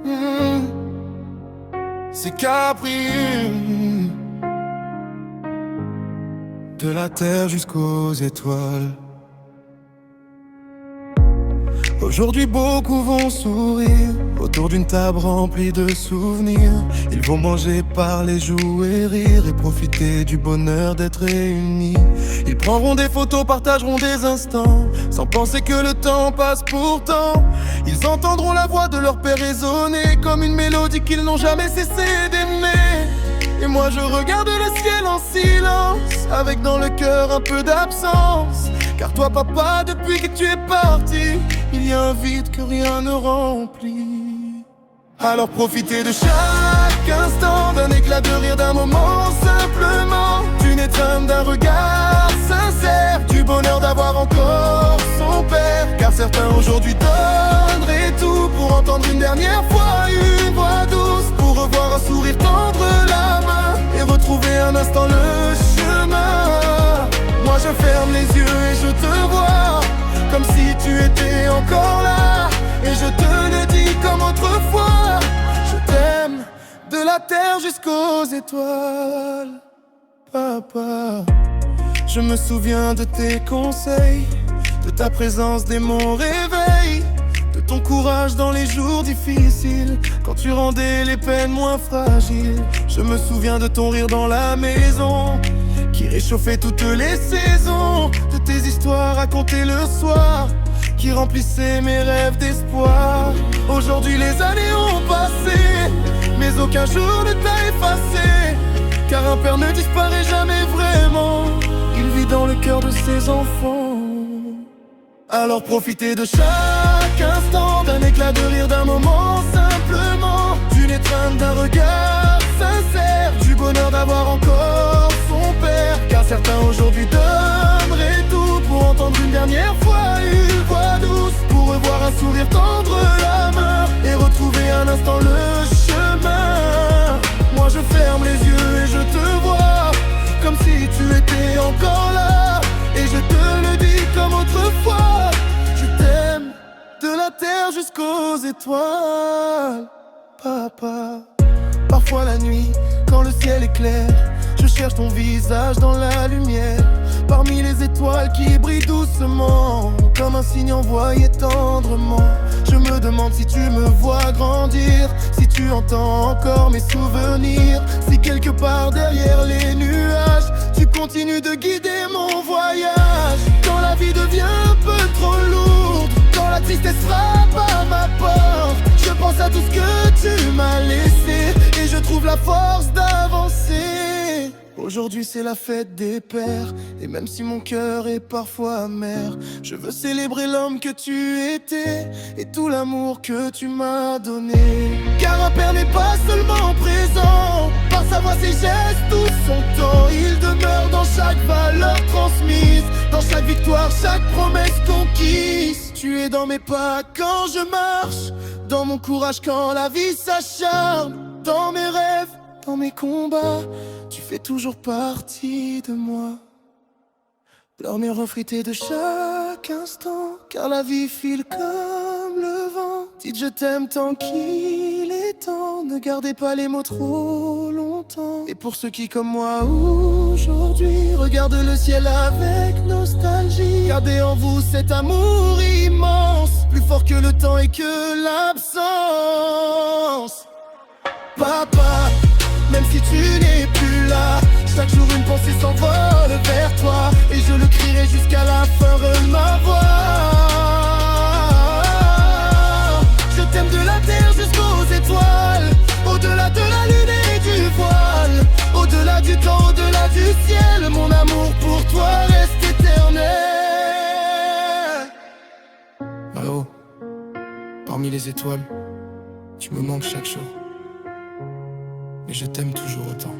Hmm, c'est Capri. De la terre jusqu'aux étoiles. Aujourd'hui beaucoup vont sourire autour d'une table remplie de souvenirs. Ils vont manger, parler, jouer, rire et profiter du bonheur d'être réunis. Ils prendront des photos, partageront des instants sans penser que le temps passe pourtant. Ils entendront la voix de leur père résonner comme une mélodie qu'ils n'ont jamais cessé d'aimer. Et moi je regarde le ciel en silence, avec dans le cœur un peu d'absence. Car toi papa, depuis que tu es parti, il y a un vide que rien ne remplit. Alors profitez de chaque instant, d'un éclat de rire, d'un moment simplement, d'une étreinte, d'un regard sincère, du bonheur d'avoir encore son père. Car certains aujourd'hui donneraient tout pour entendre une dernière fois une voix douce, pour revoir un sourire, tendre la main et retrouver un instant le chemin. Moi je ferme les yeux et je te vois, comme si tu étais encore là. Et je te le dis comme autrefois, je t'aime de la terre jusqu'aux étoiles. Papa, je me souviens de tes conseils, de ta présence dès mon réveil, de ton courage dans les jours difficiles, quand tu rendais les peines moins fragiles. Je me souviens de ton rire dans la maison, qui réchauffait toutes les saisons, de tes histoires racontées le soir, qui remplissaient mes rêves d'espoir. Aujourd'hui les années ont passé, mais aucun jour ne t'a effacé. Car un père ne disparaît jamais vraiment, il vit dans le cœur de ses enfants. Alors profitez de chaque instant, d'un éclat de rire, d'un moment simplement, d'une étreinte, d'un regard sincère, du bonheur d'avoir encore son père. Car certains aujourd'hui donneraient tout pour entendre une dernière fois une voix douce, pour revoir un sourire, tendre la main et retrouver un instant le chemin. Moi je ferme les yeux et je te vois, comme si tu étais encore là. Et je te le dis comme autrefois, je t'aime de la terre jusqu'aux étoiles. Papa, parfois la nuit, quand le ciel est clair, je cherche ton visage dans la lumière, parmi les étoiles qui brillent doucement, comme un signe envoyé tendrement. Je me demande si tu me vois grandir, si tu entends encore mes souvenirs, si quelque part derrière les nuages, tu continues de guider mon voyage. Quand la vie devient un peu trop lourde, quand la tristesse frappe à ma porte, je pense à tout ce que tu m'as laissé et je trouve la force d'avancer. Aujourd'hui c'est la fête des pères, et même si mon cœur est parfois amer, je veux célébrer l'homme que tu étais et tout l'amour que tu m'as donné. Car un père n'est pas seulement présent, par sa voix, ses gestes, tout son temps, il demeure dans chaque valeur transmise, dans chaque victoire, chaque promesse conquise. Tu es dans mes pas quand je marche, dans mon courage quand la vie s'acharne, dans mes rêves, dans mes combats, tu fais toujours partie de moi. Dormir reflété de chaque instant, car la vie file comme le vent. Dites je t'aime tant qu'il est temps, ne gardez pas les mots trop longtemps. Et pour ceux qui comme moi aujourd'hui regardent le ciel avec nostalgie, gardez en vous cet amour immense, plus fort que le temps et que l'absence. Papa, même si tu n'es plus là, chaque jour une pensée s'envole vers toi, et je le crierai jusqu'à la fin de ma voix. Je t'aime de la terre jusqu'aux étoiles, au-delà de la lune et du voile, au-delà du temps, au-delà du ciel, mon amour pour toi reste éternel. Là-haut, parmi les étoiles, tu me manques chaque jour, mais je t'aime toujours autant.